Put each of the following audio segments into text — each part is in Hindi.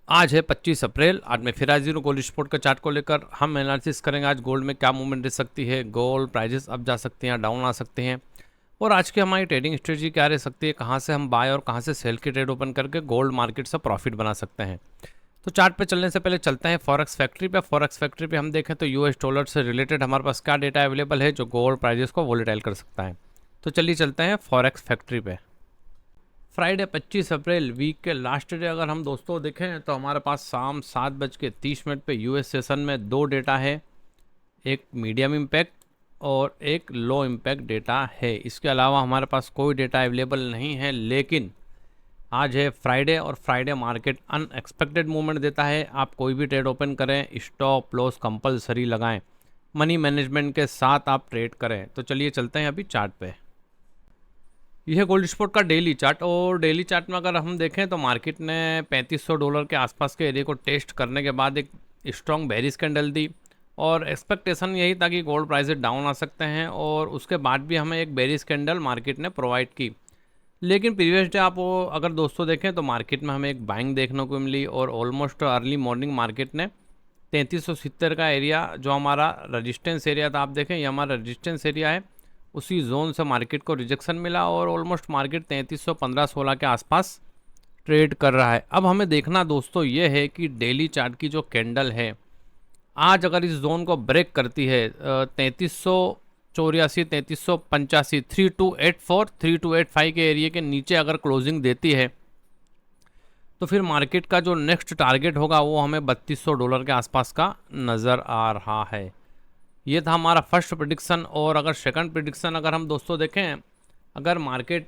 आज है 25 अप्रैल। आज मैं फिर हाजिर हूँ गोल्ड स्पॉट के चार्ट को लेकर। हम एनालिसिस करेंगे आज गोल्ड में क्या मूवमेंट रह सकती है, गोल्ड प्राइजेस अप जा सकते हैं, डाउन आ सकते हैं, और आज की हमारी ट्रेडिंग स्ट्रेटजी क्या रह सकती है, कहाँ से हम बाय और कहाँ से सेल की ट्रेड ओपन करके गोल्ड मार्केट से प्रॉफिट बना सकते हैं। तो चार्ट पे चलने से पहले चलते हैं फॉरेक्स फैक्ट्री पे। फॉरेक्स फैक्ट्री पे हम देखें तो यूएस डॉलर से रिलेटेड हमारे पास क्या डेटा अवेलेबल है जो गोल्ड प्राइजेस को वोलेटाइल कर सकता है। तो चलिए चलते हैं फॉरेक्स फैक्ट्री पे। फ्राइडे 25 अप्रैल वीक के लास्ट डे अगर हम दोस्तों देखें तो हमारे पास शाम 7:30 पे यूएस सेशन में दो डेटा है, एक मीडियम इम्पैक्ट और एक लो इम्पैक्ट डेटा है। इसके अलावा हमारे पास कोई डेटा अवेलेबल नहीं है, लेकिन आज है फ्राइडे और फ्राइडे मार्केट अनएक्सपेक्टेड मूवमेंट देता है। आप कोई भी ट्रेड ओपन करें, स्टॉप लॉस कंपलसरी लगाएं, मनी मैनेजमेंट के साथ आप ट्रेड करें। तो चलिए चलते हैं अभी चार्ट पे। यह गोल्ड स्पॉट का डेली चार्ट, और डेली चार्ट में अगर हम देखें तो मार्केट ने $3500 के आसपास के एरिया को टेस्ट करने के बाद एक स्ट्रॉन्ग बेरिश कैंडल दी, और एक्सपेक्टेशन यही था कि गोल्ड प्राइसेस डाउन आ सकते हैं, और उसके बाद भी हमें एक बेरिश कैंडल मार्केट ने प्रोवाइड की। लेकिन प्रीवियस डे आप अगर दोस्तों देखें तो मार्केट में हमें एक बाइंग देखने को मिली, और ऑलमोस्ट अर्ली मॉर्निंग मार्केट ने 3370 का एरिया जो हमारा रजिस्टेंस एरिया था, आप देखें ये हमारा रजिस्टेंस एरिया है, उसी जोन से मार्केट को रिजेक्शन मिला, और ऑलमोस्ट मार्केट 3315-16 के आसपास ट्रेड कर रहा है। अब हमें देखना दोस्तों ये है कि डेली चार्ट की जो कैंडल है आज अगर इस जोन को ब्रेक करती है 3384, 3385, 3284, 3285 के एरिया के नीचे अगर क्लोजिंग देती है तो फिर मार्केट का जो नेक्स्ट टारगेट होगा वो हमें $3200 के आसपास का नज़र आ रहा है। ये था हमारा फर्स्ट प्रिडिक्शन। और अगर सेकंड प्रिडिक्शन अगर हम दोस्तों देखें, अगर मार्केट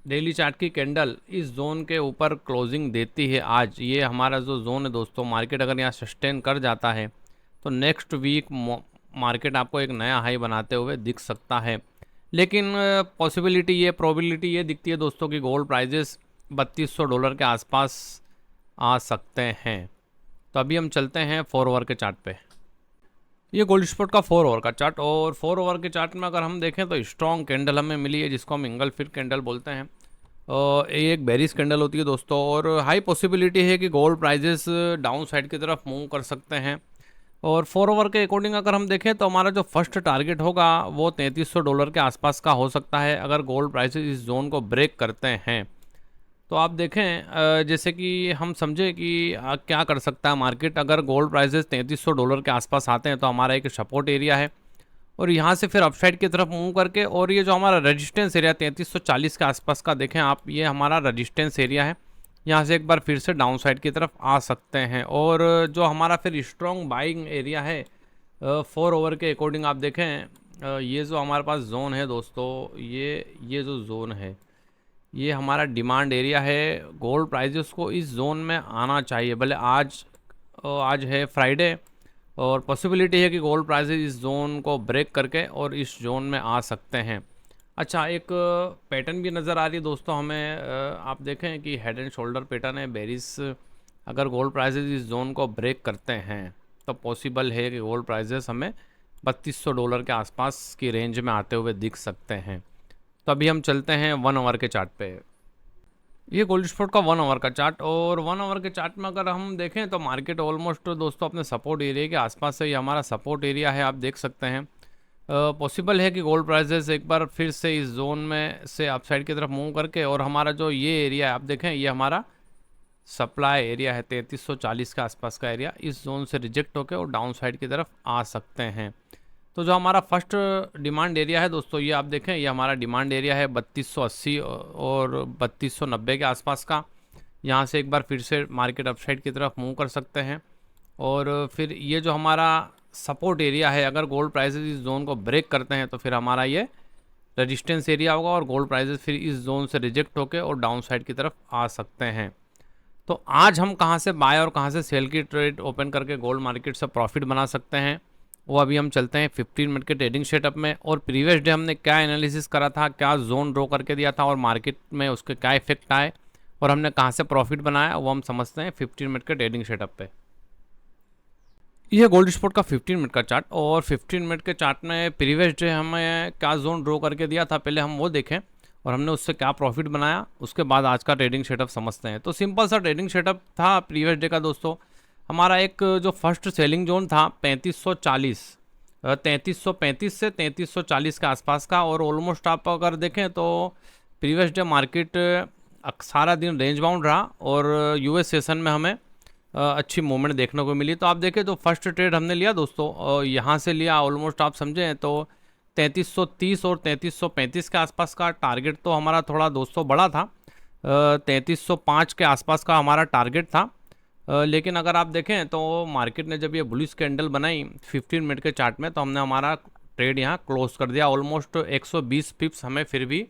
डेली चार्ट की कैंडल इस जोन के ऊपर क्लोजिंग देती है आज, ये हमारा जो जोन है दोस्तों, मार्केट अगर यहाँ सस्टेन कर जाता है तो नेक्स्ट वीक मार्केट आपको एक नया हाई बनाते हुए दिख सकता है। लेकिन पॉसिबिलिटी ये प्रोबेबिलिटी ये दिखती है दोस्तों कि गोल्ड प्राइजेस $3200 के आसपास आ सकते हैं। तो अभी हम चलते हैं 4 आवर के चार्ट पे। ये गोल्ड स्पॉट का 4 आवर का चार्ट, और 4 आवर के चार्ट में अगर हम देखें तो स्ट्रॉन्ग कैंडल हमें मिली है जिसको हम इंगल फिट कैंडल बोलते हैं। ये एक बेरिश कैंडल होती है दोस्तों, और हाई पॉसिबिलिटी है कि गोल्ड प्राइजेस डाउन साइड की तरफ मूव कर सकते हैं। और 4 आवर के अकॉर्डिंग अगर हम देखें तो हमारा जो फर्स्ट टारगेट होगा वो $3300 के आसपास का हो सकता है अगर गोल्ड प्राइसेस इस जोन को ब्रेक करते हैं। तो आप देखें जैसे कि हम समझे कि क्या कर सकता है मार्केट, अगर गोल्ड प्राइसेस $3300 के आसपास आते हैं तो हमारा एक सपोर्ट एरिया है, और यहाँ से फिर अपसाइड की तरफ मूव करके, और ये जो हमारा रेजिस्टेंस एरिया 3340 के आसपास का देखें आप, ये हमारा रेजिस्टेंस एरिया है, यहाँ से एक बार फिर से डाउन साइड की तरफ आ सकते हैं। और जो हमारा फिर स्ट्रॉन्ग बाइंग एरिया है 4 ओवर के अकॉर्डिंग आप देखें, ये जो हमारे पास जोन है दोस्तों, ये जो जोन है ये हमारा डिमांड एरिया है। गोल्ड प्राइजेस को इस जोन में आना चाहिए, भले आज है फ्राइडे, और पॉसिबिलिटी है कि गोल्ड प्राइजेस इस जोन को ब्रेक करके और इस जोन में आ सकते हैं। अच्छा, एक पैटर्न भी नज़र आ रही है दोस्तों हमें, आप देखें कि हेड एंड शोल्डर पैटर्न है बेरिस। अगर गोल्ड प्राइजेस इस जोन को ब्रेक करते हैं तो पॉसिबल है कि गोल्ड प्राइजेस हमें $3200 के आसपास की रेंज में आते हुए दिख सकते हैं। तो अभी हम चलते हैं 1 आवर के चार्ट पे। ये गोल्ड स्पॉट का 1 आवर का चार्ट, और 1 आवर के चार्ट में अगर हम देखें तो मार्केट ऑलमोस्ट दोस्तों अपने सपोर्ट एरिया के आसपास से, ये हमारा सपोर्ट एरिया है, आप देख सकते हैं। पॉसिबल है कि गोल्ड प्राइसेस एक बार फिर से इस जोन में से अपसाइड की तरफ मूव करके, और हमारा जो ये एरिया है आप देखें ये हमारा सप्लाई एरिया है 3340 के आसपास का एरिया, इस जोन से रिजेक्ट होकर और डाउन साइड की तरफ आ सकते हैं। तो जो हमारा फर्स्ट डिमांड एरिया है दोस्तों, ये आप देखें ये हमारा डिमांड एरिया है 3280 और 3290 के आसपास का। यहाँ से एक बार फिर से मार्केट अपसाइड की तरफ मूव कर सकते हैं, और फिर ये जो हमारा सपोर्ट एरिया है, अगर गोल्ड प्राइसेस इस जोन को ब्रेक करते हैं तो फिर हमारा ये रेजिस्टेंस एरिया होगा, और गोल्ड प्राइसेस फिर इस जोन से रिजेक्ट होकर और डाउन साइड की तरफ आ सकते हैं। तो आज हम कहाँ से बाय और कहाँ से सेल की ट्रेड ओपन करके गोल्ड मार्केट से प्रॉफिट बना सकते हैं, वो अभी हम चलते हैं 15 मिनट के ट्रेडिंग सेटअप में। और प्रीवियस डे हमने क्या एनालिसिस करा था, क्या जोन ड्रॉ करके दिया था, और मार्केट में उसके क्या इफेक्ट आए, और हमने कहाँ से प्रॉफिट बनाया, वो हम समझते हैं 15 मिनट के ट्रेडिंग सेटअप पे। यह गोल्ड स्पॉट का 15 मिनट का चार्ट, और 15 मिनट के चार्ट में प्रीवियस डे हमें क्या जोन ड्रॉ करके दिया था पहले हम वो देखें, और हमने उससे क्या प्रॉफिट बनाया, उसके बाद आज का ट्रेडिंग सेटअप समझते हैं। तो सिंपल सा ट्रेडिंग सेटअप था प्रीवियस डे का दोस्तों। हमारा एक जो फर्स्ट सेलिंग जोन था 3540, 3335 से 3340 के आसपास का, और ऑलमोस्ट आप अगर देखें तो प्रीवियस डे मार्केट सारा दिन रेंज बाउंड रहा और यूएस सेशन में हमें अच्छी मूवमेंट देखने को मिली। तो आप देखें तो फर्स्ट ट्रेड हमने लिया दोस्तों, यहाँ से लिया, ऑलमोस्ट आप समझें तो 3330 और 3335 के आसपास का टारगेट तो हमारा थोड़ा दोस्तों बड़ा था, 3305 के आसपास का हमारा टारगेट था। लेकिन अगर आप देखें तो मार्केट ने जब ये बुलिश कैंडल बनाई 15 मिनट के चार्ट में, तो हमने हमारा ट्रेड यहाँ क्लोज कर दिया। ऑलमोस्ट 120 पिप्स हमें फिर भी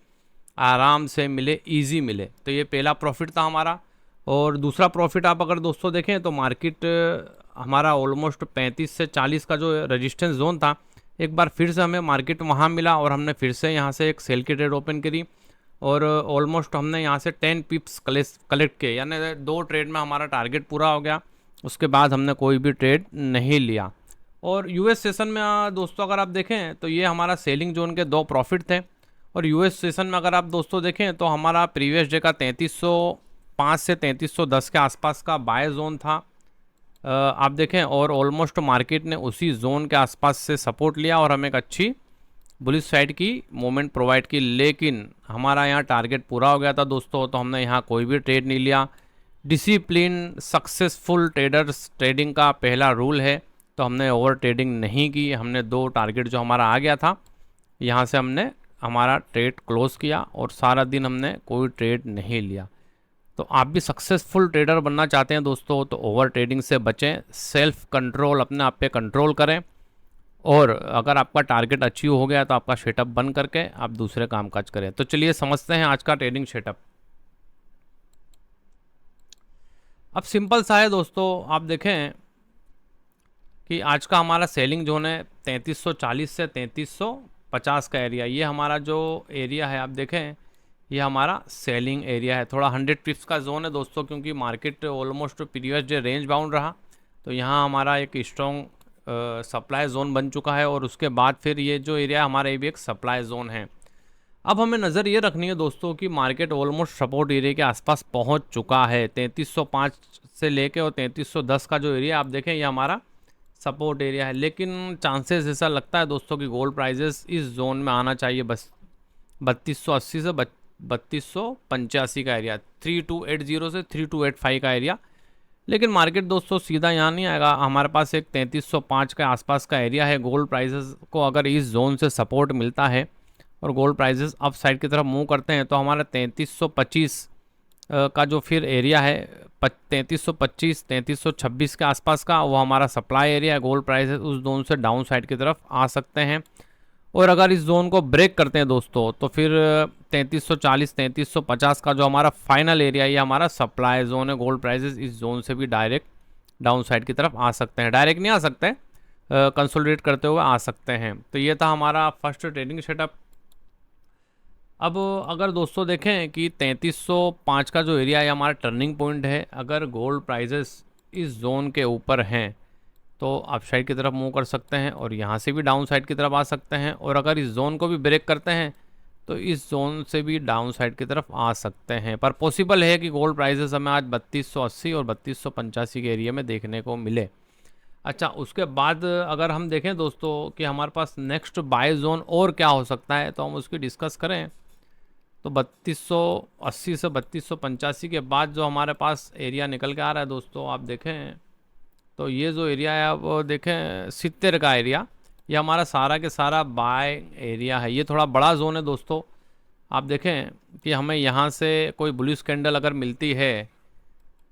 आराम से मिले, इजी मिले। तो ये पहला प्रॉफिट था हमारा। और दूसरा प्रॉफिट आप अगर दोस्तों देखें तो मार्केट हमारा ऑलमोस्ट 35 से 40 का जो रेजिस्टेंस जोन था, एक बार फिर से हमें मार्केट वहाँ मिला और हमने फिर से यहाँ से एक सेल की ट्रेड ओपन करी और ऑलमोस्ट हमने यहाँ से 10 पिप्स कलेक्ट किए, यानी 2 ट्रेड में हमारा टारगेट पूरा हो गया। उसके बाद हमने कोई भी ट्रेड नहीं लिया। और यूएस सेशन में दोस्तों अगर आप देखें तो ये हमारा सेलिंग जोन के 2 प्रॉफिट थे। और यूएस सेशन में अगर आप दोस्तों देखें तो हमारा प्रीवियस डे का 3305 से 3310 के आसपास का बाय जोन था, आप देखें, और ऑलमोस्ट मार्केट ने उसी जोन के आसपास से सपोर्ट लिया और हमें एक अच्छी बुलिश साइड की मूवमेंट प्रोवाइड की। लेकिन हमारा यहाँ टारगेट पूरा हो गया था दोस्तों, तो हमने यहाँ कोई भी ट्रेड नहीं लिया। डिसिप्लिन सक्सेसफुल ट्रेडर्स ट्रेडिंग का पहला रूल है, तो हमने ओवर ट्रेडिंग नहीं की। हमने 2 टारगेट जो हमारा आ गया था, यहाँ से हमने हमारा ट्रेड क्लोज किया और सारा दिन हमने कोई ट्रेड नहीं लिया। तो आप भी सक्सेसफुल ट्रेडर बनना चाहते हैं दोस्तों, तो ओवर ट्रेडिंग से बचें, सेल्फ कंट्रोल अपने आप पे कंट्रोल करें, और अगर आपका टारगेट अचीव हो गया तो आपका सेटअप बंद करके आप दूसरे कामकाज करें। तो चलिए समझते हैं आज का ट्रेडिंग सेटअप। अब सिंपल सा है दोस्तों, आप देखें कि आज का हमारा सेलिंग जोन है 3340 से 3350 का एरिया। ये हमारा जो एरिया है आप देखें, ये हमारा सेलिंग एरिया है। थोड़ा 100 पिप्स का जोन है दोस्तों, क्योंकि market almost previous day range bound रहा, तो यहाँ हमारा एक स्ट्रॉन्ग सप्लाई जोन बन चुका है। और उसके बाद फिर ये जो एरिया हमारा ये भी एक सप्लाई जोन है। अब हमें नज़र ये रखनी है दोस्तों कि मार्केट ऑलमोस्ट सपोर्ट एरिया के आसपास पहुंच चुका है। 3305 से लेके और 3310 का जो एरिया आप देखें, ये हमारा सपोर्ट एरिया है। लेकिन चांसेस ऐसा लगता है दोस्तों कि गोल्ड प्राइजेस इस जोन में आना चाहिए, बस 3280 से 3285 का एरिया, 3280 से 3285 का एरिया। लेकिन मार्केट दोस्तों सीधा यहाँ नहीं आएगा। हमारे पास एक 3305 के आसपास का एरिया है। गोल्ड प्राइजेस को अगर इस जोन से सपोर्ट मिलता है और गोल्ड प्राइजेस अप साइड की तरफ मूव करते हैं, तो हमारा 3325 का जो फिर एरिया है 3325 3326 के आसपास का, वो हमारा सप्लाई एरिया है। गोल्ड प्राइसेस उस जोन से डाउन साइड की तरफ आ सकते हैं। और अगर इस जोन को ब्रेक करते हैं दोस्तों, तो फिर 3340 3350 का जो हमारा फाइनल एरिया, ये हमारा सप्लाई जोन है। गोल्ड प्राइसेस इस जोन से भी डायरेक्ट डाउन साइड की तरफ आ सकते हैं, डायरेक्ट नहीं आ सकते, कंसोलिडेट करते हुए आ सकते हैं। तो ये था हमारा फर्स्ट ट्रेडिंग सेटअप। अब अगर दोस्तों देखें कि 3305 का जो एरिया है हमारा टर्निंग पॉइंट है। अगर गोल्ड प्राइजेस इस जोन के ऊपर हैं तो अप साइड की तरफ मूव कर सकते हैं और यहाँ से भी डाउन साइड की तरफ आ सकते हैं। और अगर इस जोन को भी ब्रेक करते हैं तो इस जोन से भी डाउन साइड की तरफ आ सकते हैं। पर पॉसिबल है कि गोल्ड प्राइजेस हमें आज 3280 और 3285 के एरिया में देखने को मिले। अच्छा, उसके बाद अगर हम देखें दोस्तों कि हमारे पास नेक्स्ट बाय जोन और क्या हो सकता है, तो हम उसकी डिस्कस करें। तो 3280 से 3285 के बाद जो हमारे पास एरिया निकल के आ रहा है दोस्तों, आप देखें तो ये जो एरिया है आप देखें 70 का एरिया, ये हमारा सारा के सारा बाय एरिया है। ये थोड़ा बड़ा जोन है दोस्तों। आप देखें कि हमें यहाँ से कोई बुलिश कैंडल अगर मिलती है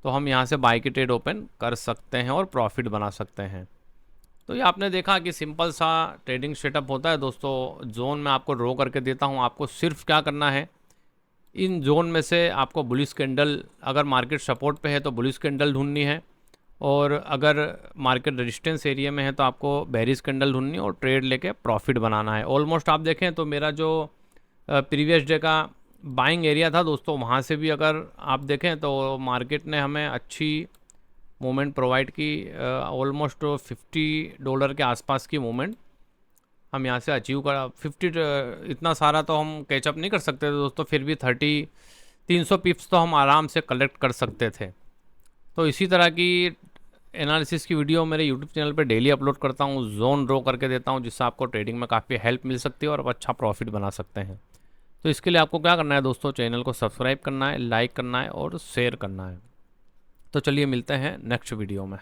तो हम यहाँ से बाय की ट्रेड ओपन कर सकते हैं और प्रॉफिट बना सकते हैं। तो ये आपने देखा कि सिंपल सा ट्रेडिंग सेटअप होता है दोस्तों। जोन में आपको ड्रॉ करके देता हूँ, आपको सिर्फ क्या करना है, इन जोन में से आपको बुलिश कैंडल, अगर मार्केट सपोर्ट पे है तो बुलिश कैंडल ढूंढनी है, और अगर मार्केट रेजिस्टेंस एरिया में है तो आपको बेरिश कैंडल ढूंढनी है और ट्रेड लेके प्रॉफिट बनाना है। ऑलमोस्ट आप देखें तो मेरा जो प्रीवियस डे का बाइंग एरिया था दोस्तों, वहाँ से भी अगर आप देखें तो मार्केट ने हमें अच्छी मूवमेंट प्रोवाइड की। ऑलमोस्ट $50 के आसपास की मूवमेंट हम यहाँ से अचीव करा 50, इतना सारा तो हम कैचअप नहीं कर सकते थे दोस्तों, फिर भी 300 पिप्स तो हम आराम से कलेक्ट कर सकते थे। तो इसी तरह की एनालिसिस की वीडियो मेरे यूट्यूब चैनल पे डेली अपलोड करता हूँ, जोन ड्रॉ करके देता हूँ, जिससे आपको ट्रेडिंग में काफ़ी हेल्प मिल सकती है और आप अच्छा प्रॉफिट बना सकते हैं। तो इसके लिए आपको क्या करना है दोस्तों, चैनल को सब्सक्राइब करना है, लाइक करना है और शेयर करना है। तो चलिए मिलते हैं नेक्स्ट वीडियो में।